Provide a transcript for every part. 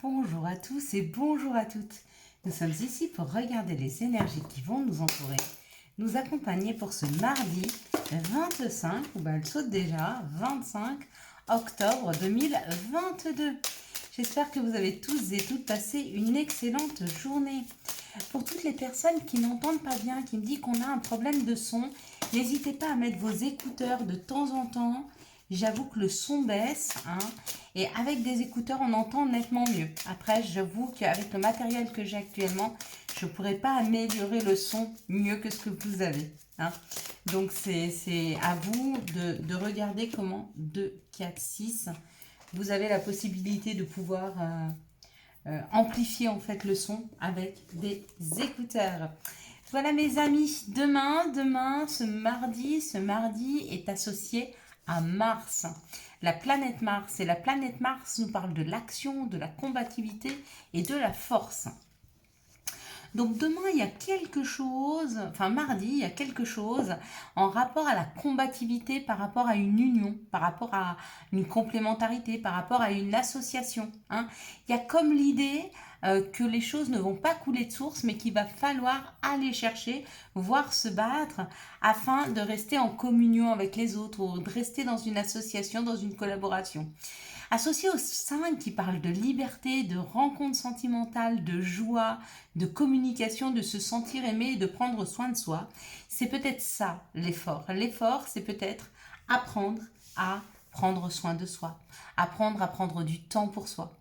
Bonjour à tous et bonjour à toutes. Nous sommes ici pour regarder les énergies qui vont nous entourer, nous accompagner pour ce mardi 25, elle saute déjà, 25 octobre 2022. J'espère que vous avez tous et toutes passé une excellente journée. Pour toutes les personnes qui n'entendent pas bien, qui me disent qu'on a un problème de son, n'hésitez pas à mettre vos écouteurs de temps en temps. J'avoue que le son baisse, et avec des écouteurs, on entend nettement mieux. Après, j'avoue qu'avec le matériel que j'ai actuellement, je ne pourrais pas améliorer le son mieux que ce que vous avez. Donc, c'est à vous de regarder comment 2, 4, 6, vous avez la possibilité de pouvoir amplifier en fait le son avec des écouteurs. Voilà mes amis, demain, ce mardi est associé à Mars, la planète Mars. Et la planète Mars nous parle de l'action, de la combativité et de la force. Donc demain, il y a quelque chose, mardi, il y a quelque chose en rapport à la combativité par rapport à une union, par rapport à une complémentarité, par rapport à une association. Il y a comme l'idée que les choses ne vont pas couler de source, mais qu'il va falloir aller chercher, voire se battre, afin de rester en communion avec les autres, ou de rester dans une association, dans une collaboration. Associé au 5 qui parle de liberté, de rencontre sentimentale, de joie, de communication, de se sentir aimé et de prendre soin de soi, c'est peut-être ça l'effort. L'effort, c'est peut-être apprendre à prendre soin de soi, apprendre à prendre du temps pour soi.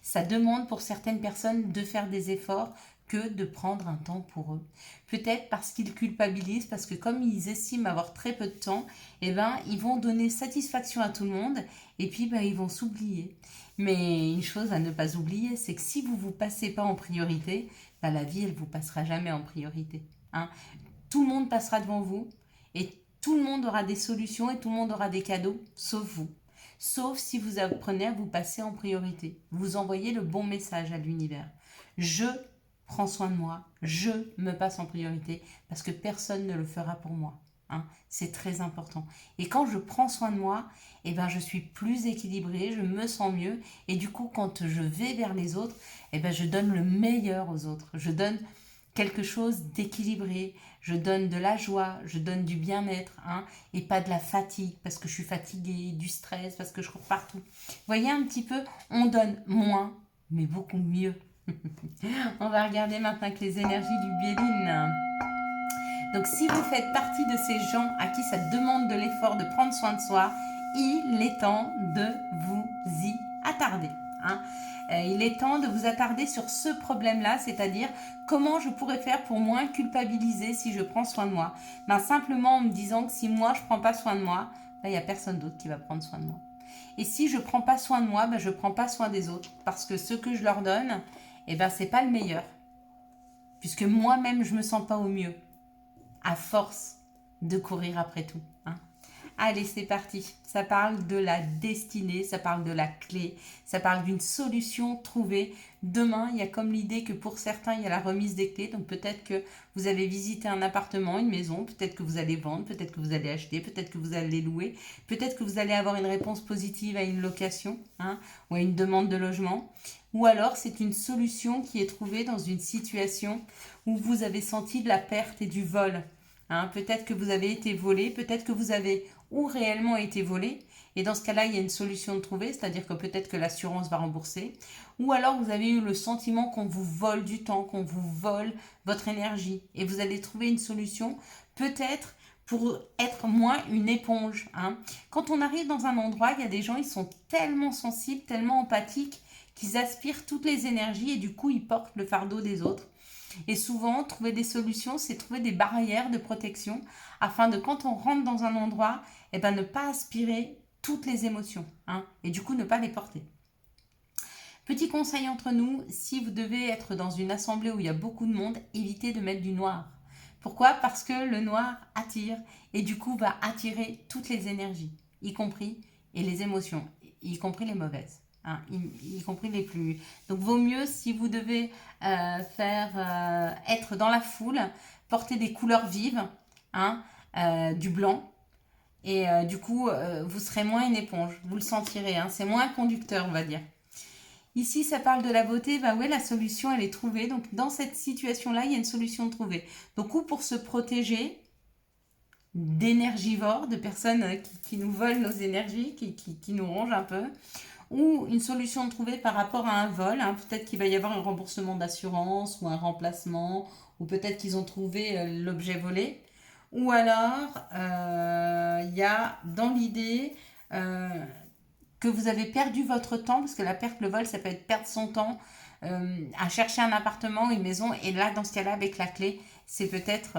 Ça demande pour certaines personnes de faire des efforts que de prendre un temps pour eux. Peut-être parce qu'ils culpabilisent, parce que comme ils estiment avoir très peu de temps, ils vont donner satisfaction à tout le monde et puis ils vont s'oublier. Mais une chose à ne pas oublier, c'est que si vous ne vous passez pas en priorité, la vie, elle ne vous passera jamais en priorité. Tout le monde passera devant vous et tout le monde aura des solutions et tout le monde aura des cadeaux, sauf vous. Sauf si vous apprenez à vous passer en priorité. Vous envoyez le bon message à l'univers. Je prends soin de moi, je me passe en priorité parce que personne ne le fera pour moi. C'est très important. Et quand je prends soin de moi, je suis plus équilibrée, je me sens mieux. Et du coup, quand je vais vers les autres, je donne le meilleur aux autres. Je donne quelque chose d'équilibré, je donne de la joie, je donne du bien-être, et pas de la fatigue, parce que je suis fatiguée, du stress, parce que je cours partout. Vous voyez un petit peu, on donne moins, mais beaucoup mieux. On va regarder maintenant avec les énergies du Béline. Donc si vous faites partie de ces gens à qui ça demande de l'effort de prendre soin de soi, il est temps de vous y attarder. Il est temps de vous attarder sur ce problème-là, c'est-à-dire comment je pourrais faire pour moins culpabiliser si je prends soin de moi. Simplement en me disant que si moi je ne prends pas soin de moi, il n'y a personne d'autre qui va prendre soin de moi. Et si je ne prends pas soin de moi, je ne prends pas soin des autres. Parce que ce que je leur donne, ce n'est pas le meilleur. Puisque moi-même, je ne me sens pas au mieux. À force de courir après tout. Allez, c'est parti. Ça parle de la destinée, ça parle de la clé, ça parle d'une solution trouvée. Demain, il y a comme l'idée que pour certains, il y a la remise des clés. Donc peut-être que vous avez visité un appartement, une maison, peut-être que vous allez vendre, peut-être que vous allez acheter, peut-être que vous allez louer, peut-être que vous allez avoir une réponse positive à une location ou à une demande de logement. Ou alors, c'est une solution qui est trouvée dans une situation où vous avez senti de la perte et du vol. Peut-être que vous avez été volé, peut-être que vous avez réellement été volé. Et dans ce cas-là, il y a une solution de trouver, c'est-à-dire que peut-être que l'assurance va rembourser. Ou alors, vous avez eu le sentiment qu'on vous vole du temps, qu'on vous vole votre énergie. Et vous allez trouver une solution, peut-être pour être moins une éponge. Quand on arrive dans un endroit, il y a des gens, ils sont tellement sensibles, tellement empathiques, qu'ils aspirent toutes les énergies et du coup, ils portent le fardeau des autres. Et souvent, trouver des solutions, c'est trouver des barrières de protection afin de, quand on rentre dans un endroit, ne pas aspirer toutes les émotions et du coup, ne pas les porter. Petit conseil entre nous, si vous devez être dans une assemblée où il y a beaucoup de monde, évitez de mettre du noir. Pourquoi ? Parce que le noir attire et du coup va attirer toutes les énergies, y compris et les émotions, y compris les mauvaises. Y compris les plus... Donc, vaut mieux, si vous devez être dans la foule, porter des couleurs vives, du blanc, et du coup, vous serez moins une éponge, vous le sentirez, c'est moins conducteur, on va dire. Ici, ça parle de la beauté. Bah ouais, la solution, elle est trouvée. Donc, dans cette situation-là, il y a une solution trouvée. Donc, ou pour se protéger d'énergivores, de personnes qui nous volent nos énergies, qui nous rongent un peu, ou une solution trouvée par rapport à un vol. Hein. Peut-être qu'il va y avoir un remboursement d'assurance ou un remplacement, ou peut-être qu'ils ont trouvé l'objet volé. Ou alors, il y a dans l'idée que vous avez perdu votre temps, parce que la perte, le vol, ça peut être perdre son temps à chercher un appartement, une maison, et là, dans ce cas-là, avec la clé, c'est peut-être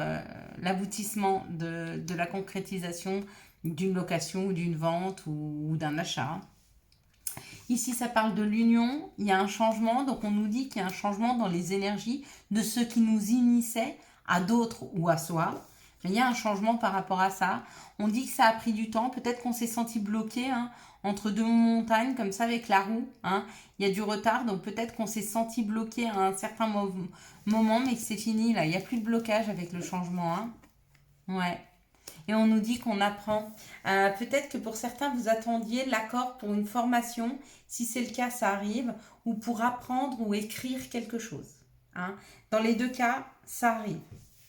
l'aboutissement de la concrétisation d'une location ou d'une vente ou d'un achat. Ici, ça parle de l'union, il y a un changement, donc on nous dit qu'il y a un changement dans les énergies de ceux qui nous initiaient à d'autres ou à soi. Il y a un changement par rapport à ça. On dit que ça a pris du temps, peut-être qu'on s'est senti bloqué entre deux montagnes, comme ça avec la roue. Il y a du retard, donc peut-être qu'on s'est senti bloqué à un certain moment, mais que c'est fini là. Il n'y a plus de blocage avec le changement. Ouais. Et on nous dit qu'on apprend. Peut-être que pour certains, vous attendiez l'accord pour une formation. Si c'est le cas, ça arrive. Ou pour apprendre ou écrire quelque chose. Dans les deux cas, ça arrive.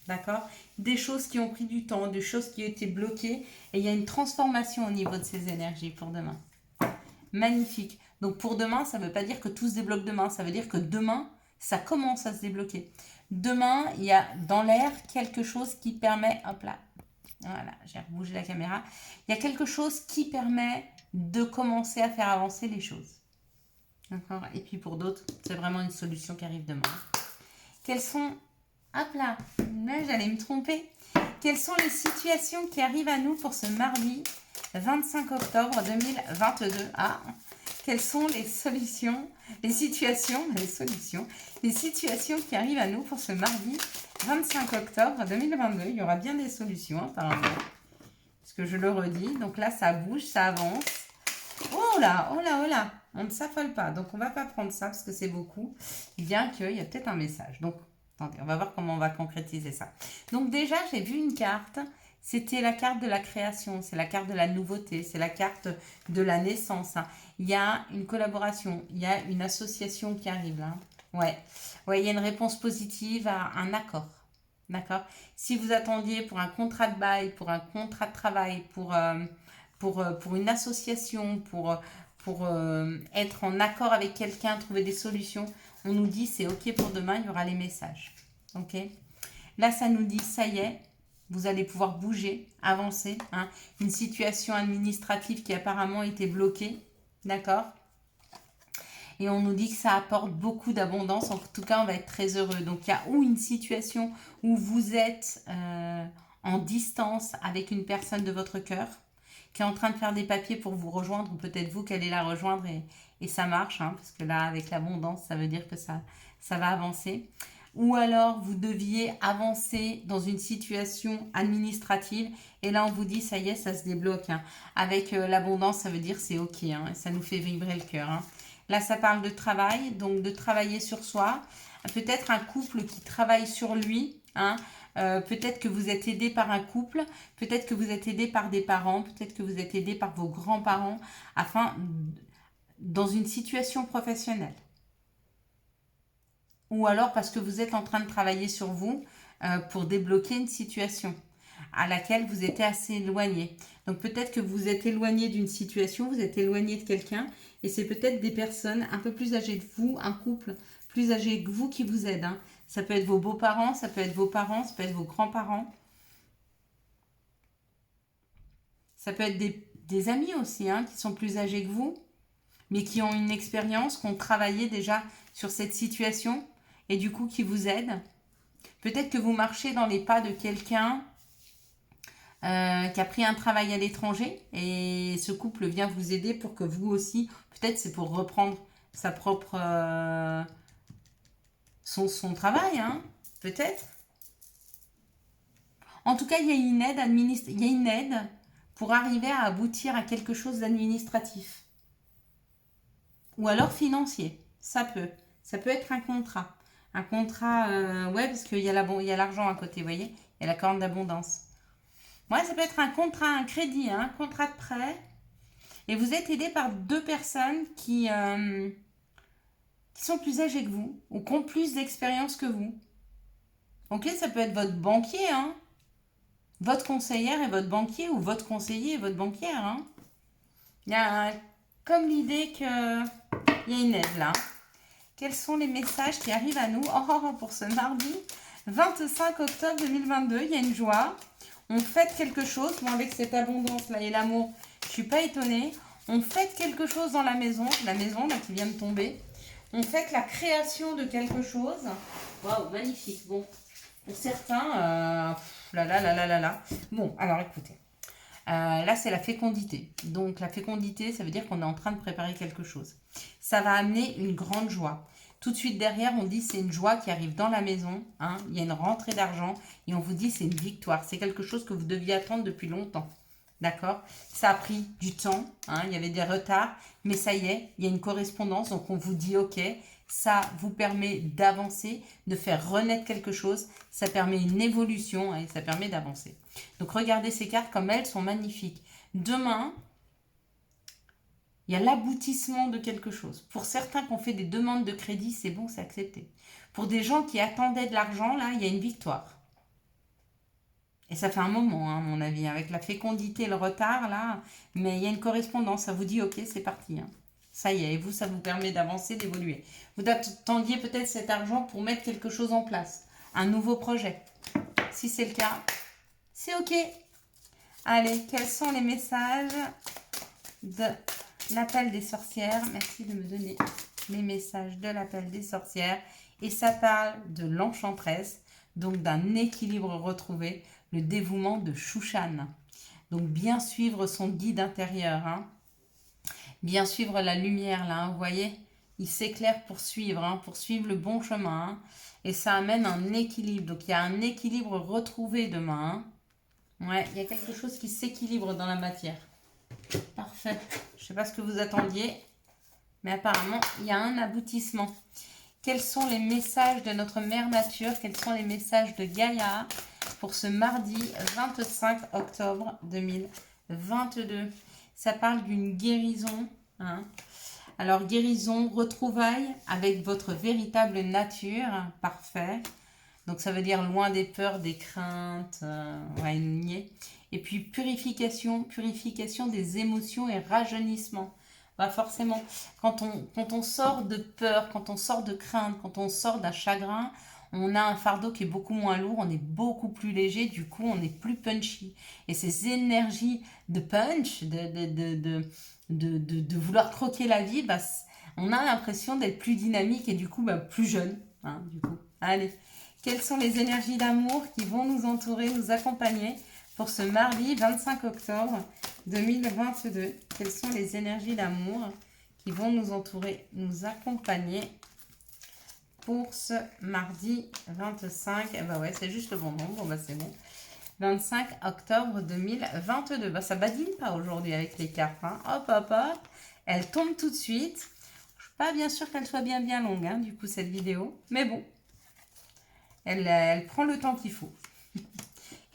D'accord? Des choses qui ont pris du temps, des choses qui ont été bloquées. Et il y a une transformation au niveau de ces énergies pour demain. Magnifique. Donc pour demain, ça ne veut pas dire que tout se débloque demain. Ça veut dire que demain, ça commence à se débloquer. Demain, il y a dans l'air quelque chose qui permet... Hop là. Voilà, j'ai rebougé la caméra. Il y a quelque chose qui permet de commencer à faire avancer les choses. D'accord? Et puis pour d'autres, c'est vraiment une solution qui arrive demain. Quelles sont... Hop là, j'allais me tromper. Quelles sont les situations qui arrivent à nous pour ce mardi 25 octobre 2022? Quelles sont les solutions, les situations qui arrivent à nous pour ce mardi 25 octobre 2022. Il y aura bien des solutions apparemment. Parce que je le redis. Donc là, ça bouge, ça avance. Oh là, oh là, oh là. On ne s'affole pas. Donc on ne va pas prendre ça parce que c'est beaucoup. Bien qu'il y a peut-être un message. Donc, attendez, on va voir comment on va concrétiser ça. Donc déjà, j'ai vu une carte. C'était la carte de la création. C'est la carte de la nouveauté. C'est la carte de la naissance. Il y a une collaboration. Il y a une association qui arrive là. Ouais, il y a une réponse positive à un accord. D'accord? Si vous attendiez pour un contrat de bail, pour un contrat de travail, pour une association, pour être en accord avec quelqu'un, trouver des solutions, on nous dit c'est OK pour demain, il y aura les messages. OK? Là, ça nous dit ça y est, vous allez pouvoir bouger, avancer. Une situation administrative qui apparemment était bloquée. D'accord? Et on nous dit que ça apporte beaucoup d'abondance. En tout cas, on va être très heureux. Donc, il y a ou une situation où vous êtes en distance avec une personne de votre cœur qui est en train de faire des papiers pour vous rejoindre, ou peut-être vous qui allez la rejoindre et ça marche, parce que là, avec l'abondance, ça veut dire que ça va avancer. Ou alors, vous deviez avancer dans une situation administrative et là, on vous dit, ça y est, ça se débloque. Avec l'abondance, ça veut dire c'est OK, ça nous fait vibrer le cœur. Là, ça parle de travail, donc de travailler sur soi. Peut-être un couple qui travaille sur lui. Peut-être que vous êtes aidé par un couple. Peut-être que vous êtes aidé par des parents. Peut-être que vous êtes aidé par vos grands-parents. Dans une situation professionnelle. Ou alors parce que vous êtes en train de travailler sur vous pour débloquer une situation à laquelle vous étiez assez éloigné. Donc peut-être que vous êtes éloigné d'une situation, vous êtes éloigné de quelqu'un et c'est peut-être des personnes un peu plus âgées que vous, un couple plus âgé que vous qui vous aide. Ça peut être vos beaux-parents, ça peut être vos parents, ça peut être vos grands-parents. Ça peut être des amis aussi qui sont plus âgés que vous, mais qui ont une expérience, qui ont travaillé déjà sur cette situation et du coup qui vous aident. Peut-être que vous marchez dans les pas de quelqu'un qui a pris un travail à l'étranger et ce couple vient vous aider pour que vous aussi, peut-être c'est pour reprendre sa propre son travail, peut-être. En tout cas, il y a une aide pour arriver à aboutir à quelque chose d'administratif. Ou alors financier, ça peut être un contrat. Un contrat, parce qu'il y a l'argent à côté, vous voyez, il y a la corne d'abondance. Ouais, ça peut être un contrat, un crédit, un contrat de prêt. Et vous êtes aidé par deux personnes qui qui sont plus âgés que vous ou qui ont plus d'expérience que vous. Ok, ça peut être votre banquier, hein, votre conseillère et votre banquier, ou votre conseiller et votre banquière. Hein. Il y a comme l'idée qu'il y a une aide là. Quels sont les messages qui arrivent à nous pour ce mardi 25 octobre 2022? Il y a une joie. On fête quelque chose. Bon, avec cette abondance là et l'amour, je ne suis pas étonnée. On fête quelque chose dans la maison là qui vient de tomber. On fête la création de quelque chose. Waouh, magnifique. Bon, pour certains, là. Bon, alors écoutez. Là, c'est la fécondité. Donc, la fécondité, ça veut dire qu'on est en train de préparer quelque chose. Ça va amener une grande joie. Tout de suite derrière, on dit c'est une joie qui arrive dans la maison. Hein. Il y a une rentrée d'argent et on vous dit c'est une victoire. C'est quelque chose que vous deviez attendre depuis longtemps. D'accord? Ça a pris du temps. Hein. Il y avait des retards. Mais ça y est, il y a une correspondance. Donc, on vous dit OK. Ça vous permet d'avancer, de faire renaître quelque chose. Ça permet une évolution et ça permet d'avancer. Donc, regardez ces cartes comme elles sont magnifiques. Demain, il y a l'aboutissement de quelque chose. Pour certains qui ont fait des demandes de crédit, c'est bon, c'est accepté. Pour des gens qui attendaient de l'argent, là, il y a une victoire. Et ça fait un moment, hein, à mon avis, avec la fécondité et le retard, là. Mais il y a une correspondance. Ça vous dit, OK, c'est parti. Hein. Ça y est, et vous, ça vous permet d'avancer, d'évoluer. Vous attendiez peut-être cet argent pour mettre quelque chose en place. Un nouveau projet. Si c'est le cas, c'est OK. Allez, quels sont les messages de l'appel des sorcières? Merci de me donner les messages de l'appel des sorcières. Et ça parle de l'enchanteresse, donc d'un équilibre retrouvé, le dévouement de Shushan. Donc bien suivre son guide intérieur, hein. Bien suivre la lumière là, hein, vous voyez, il s'éclaire pour suivre, hein, pour suivre le bon chemin. Hein, et ça amène un équilibre. Donc il y a un équilibre retrouvé demain. Hein. Ouais, il y a quelque chose qui s'équilibre dans la matière. Parfait. Je ne sais pas ce que vous attendiez, mais apparemment, il y a un aboutissement. Quels sont les messages de notre mère nature? Quels sont les messages de Gaïa pour ce mardi 25 octobre 2022? Ça parle d'une guérison. Hein. Alors, guérison, retrouvailles avec votre véritable nature. Parfait. Donc, ça veut dire loin des peurs, des craintes. Ouais, nier. Et puis, purification des émotions et rajeunissement. Bah, forcément, quand on sort de peur, quand on sort de crainte, quand on sort d'un chagrin, on a un fardeau qui est beaucoup moins lourd, on est beaucoup plus léger, du coup on est plus punchy. Et ces énergies de punch, de vouloir croquer la vie, bah, on a l'impression d'être plus dynamique et du coup bah, plus jeune. Hein, du coup. Allez, quelles sont les énergies d'amour qui vont nous entourer, nous accompagner pour ce mardi 25 octobre 2022? Quelles sont les énergies d'amour qui vont nous entourer, nous accompagner pour ce mardi 25, eh ben ouais, c'est juste le bon nombre, bah c'est bon. 25 octobre 2022. Bah ça badine pas aujourd'hui avec les cartes. Hein. Hop. Elle tombe tout de suite. Je suis pas bien sûre qu'elle soit bien longue, hein, du coup, cette vidéo. Mais bon, elle prend le temps qu'il faut. Il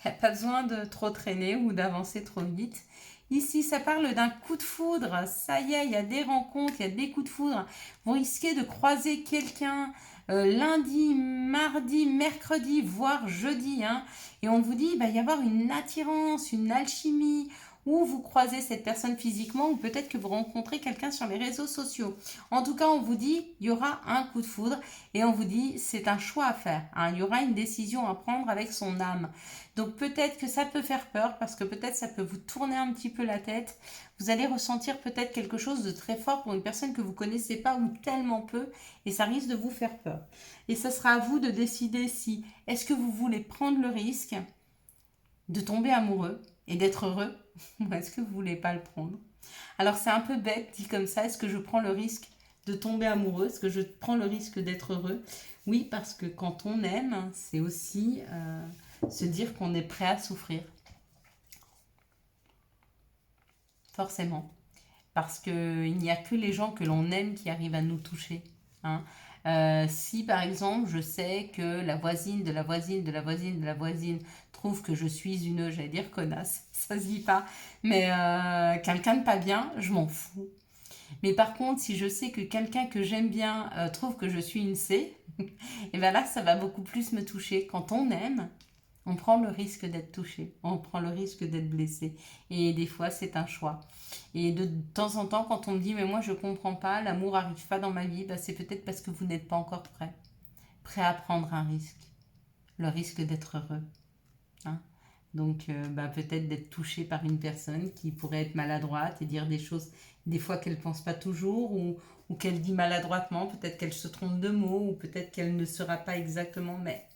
n'y a pas besoin de trop traîner ou d'avancer trop vite. Ici, ça parle d'un coup de foudre. Ça y est, il y a des rencontres, il y a des coups de foudre. Vous risquez de croiser quelqu'un lundi, mardi, mercredi, voire jeudi. Hein, et on vous dit, il va y avoir une attirance, une alchimie, ou vous croisez cette personne physiquement, ou peut-être que vous rencontrez quelqu'un sur les réseaux sociaux. En tout cas, on vous dit, il y aura un coup de foudre, et on vous dit, c'est un choix à faire. Hein, il y aura une décision à prendre avec son âme. Donc peut-être que ça peut faire peur, parce que peut-être ça peut vous tourner un petit peu la tête. Vous allez ressentir peut-être quelque chose de très fort pour une personne que vous ne connaissez pas ou tellement peu, et ça risque de vous faire peur. Et ce sera à vous de décider si, est-ce que vous voulez prendre le risque de tomber amoureux et d'être heureux, ou est-ce que vous ne voulez pas le prendre? Alors c'est un peu bête dit comme ça, est-ce que je prends le risque de tomber amoureux? Est-ce que je prends le risque d'être heureux? Oui, parce que quand on aime, c'est aussi se dire qu'on est prêt à souffrir. Forcément. Parce qu'il n'y a que les gens que l'on aime qui arrivent à nous toucher. Hein. Si par exemple je sais que la voisine de la voisine de la voisine de la voisine trouve que je suis une, connasse, ça se dit pas, mais quelqu'un de pas bien, je m'en fous. Mais par contre, si je sais que quelqu'un que j'aime bien trouve que je suis une C, et bien là, ça va beaucoup plus me toucher. Quand on aime, on prend le risque d'être touché, on prend le risque d'être blessé. Et des fois, c'est un choix. Et de temps en temps, quand on me dit, mais moi, je comprends pas, l'amour n'arrive pas dans ma vie, bah, c'est peut-être parce que vous n'êtes pas encore prêt à prendre un risque. Le risque d'être heureux. Hein. Donc, bah, peut-être d'être touché par une personne qui pourrait être maladroite et dire des choses, des fois qu'elle ne pense pas toujours, ou qu'elle dit maladroitement, peut-être qu'elle se trompe de mots, ou peut-être qu'elle ne sera pas exactement, mais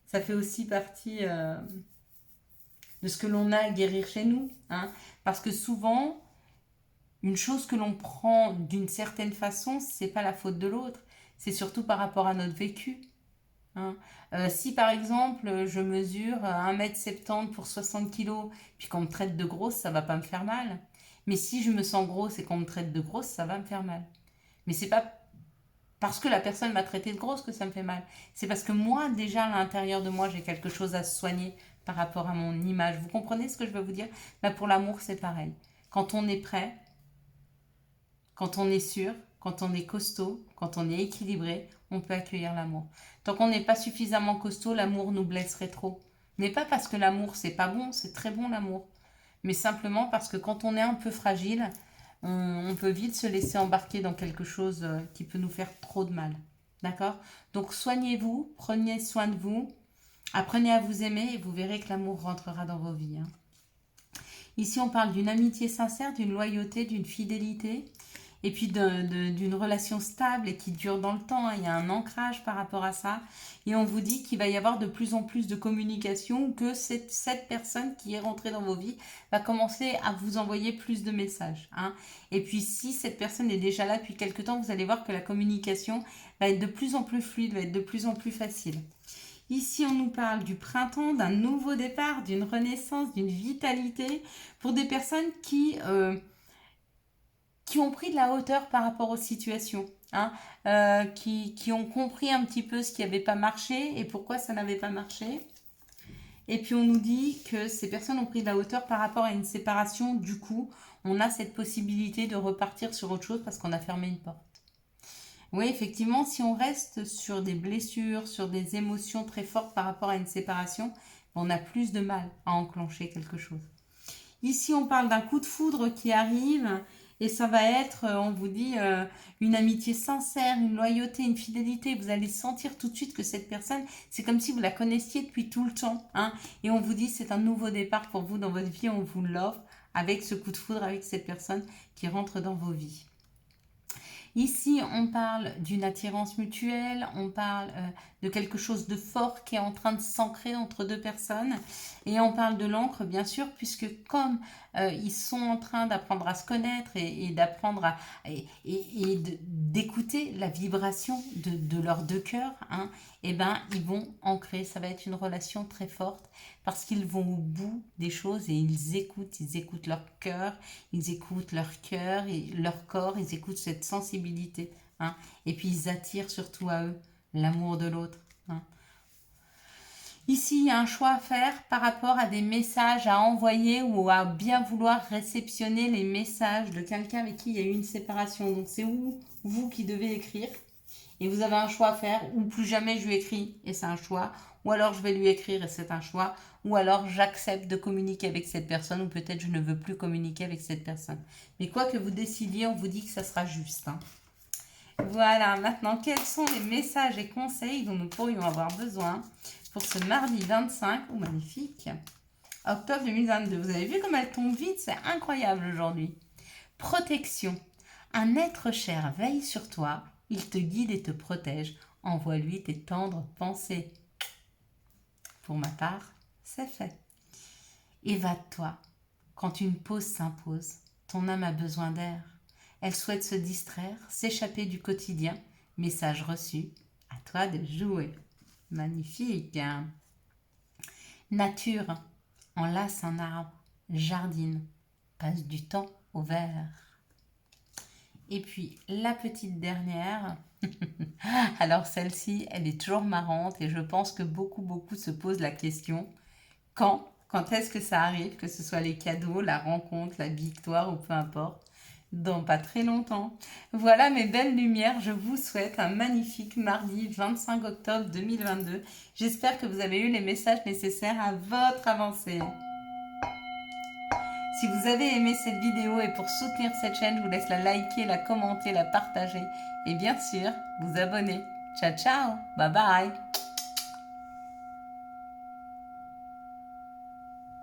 ça fait aussi partie de ce que l'on a à guérir chez nous. Hein. Parce que souvent, une chose que l'on prend d'une certaine façon, c'est pas la faute de l'autre, c'est surtout par rapport à notre vécu. Hein. Si par exemple je mesure 1,70 m pour 60 kilos, puis qu'on me traite de grosse, ça va pas me faire mal. Mais si je me sens grosse et qu'on me traite de grosse, ça va me faire mal. Mais c'est pas parce que la personne m'a traité de grosse que ça me fait mal. C'est parce que moi, déjà à l'intérieur de moi, j'ai quelque chose à soigner par rapport à mon image. Vous comprenez ce que je veux vous dire? Bah, pour l'amour, c'est pareil. Quand on est prêt, quand on est sûr, quand on est costaud, quand on est équilibré, on peut accueillir l'amour. Tant qu'on n'est pas suffisamment costaud, l'amour nous blesserait trop. Mais pas parce que l'amour c'est pas bon, c'est très bon l'amour. Mais simplement parce que quand on est un peu fragile, on peut vite se laisser embarquer dans quelque chose qui peut nous faire trop de mal. D'accord? Donc soignez-vous, prenez soin de vous, apprenez à vous aimer et vous verrez que l'amour rentrera dans vos vies. Hein. Ici on parle d'une amitié sincère, d'une loyauté, d'une fidélité et puis d'une relation stable et qui dure dans le temps. Hein. Il y a un ancrage par rapport à ça. Et on vous dit qu'il va y avoir de plus en plus de communication, que cette personne qui est rentrée dans vos vies va commencer à vous envoyer plus de messages. Hein. Et puis si cette personne est déjà là depuis quelque temps, vous allez voir que la communication va être de plus en plus fluide, va être de plus en plus facile. Ici, on nous parle du printemps, d'un nouveau départ, d'une renaissance, d'une vitalité pour des personnes qui ont pris de la hauteur par rapport aux situations, hein, qui ont compris un petit peu ce qui n'avait pas marché et pourquoi ça n'avait pas marché. Et puis on nous dit que ces personnes ont pris de la hauteur par rapport à une séparation. Du coup, on a cette possibilité de repartir sur autre chose parce qu'on a fermé une porte. Oui, effectivement, si on reste sur des blessures, sur des émotions très fortes par rapport à une séparation, on a plus de mal à enclencher quelque chose. Ici, on parle d'un coup de foudre qui arrive et ça va être, on vous dit, une amitié sincère, une loyauté, une fidélité. Vous allez sentir tout de suite que cette personne, c'est comme si vous la connaissiez depuis tout le temps. Hein, et on vous dit, c'est un nouveau départ pour vous dans votre vie, on vous l'offre avec ce coup de foudre, avec cette personne qui rentre dans vos vies. Ici, on parle d'une attirance mutuelle, on parle de quelque chose de fort qui est en train de s'ancrer entre deux personnes. Et on parle de l'encre, bien sûr, puisque comme ils sont en train d'apprendre à se connaître et d'apprendre d'écouter la vibration de leurs deux cœurs, hein, et ben, ils vont ancrer. Ça va être une relation très forte parce qu'ils vont au bout des choses et ils écoutent leur cœur, ils écoutent leur cœur et leur corps, ils écoutent cette sensibilité. Hein, et puis ils attirent surtout à eux l'amour de l'autre. Hein. Ici, il y a un choix à faire par rapport à des messages à envoyer ou à bien vouloir réceptionner les messages de quelqu'un avec qui il y a eu une séparation. Donc c'est vous qui devez écrire. Et vous avez un choix à faire, ou plus jamais je lui écris et c'est un choix, ou alors je vais lui écrire et c'est un choix, ou alors j'accepte de communiquer avec cette personne, ou peut-être je ne veux plus communiquer avec cette personne. Mais quoi que vous décidiez, on vous dit que ça sera juste. Hein. Voilà, maintenant, quels sont les messages et conseils dont nous pourrions avoir besoin pour ce mardi 25, oh magnifique, octobre 2022. Vous avez vu comme elle tombe vite, c'est incroyable aujourd'hui. Protection. Un être cher veille sur toi. Il te guide et te protège. Envoie-lui tes tendres pensées. Pour ma part, c'est fait. Évade-toi. Quand une pause s'impose, ton âme a besoin d'air. Elle souhaite se distraire, s'échapper du quotidien. Message reçu. À toi de jouer. Magnifique. Hein? Nature. Enlace un arbre. Jardine. Passe du temps au vert. Et puis, la petite dernière, alors celle-ci, elle est toujours marrante et je pense que beaucoup se posent la question, quand est-ce que ça arrive, que ce soit les cadeaux, la rencontre, la victoire ou peu importe. dans pas très longtemps. Voilà mes belles lumières, je vous souhaite un magnifique mardi 25 octobre 2022. J'espère que vous avez eu les messages nécessaires à votre avancée. Si vous avez aimé cette vidéo et pour soutenir cette chaîne, je vous laisse la liker, la commenter, la partager et bien sûr vous abonner. Ciao ciao, bye bye.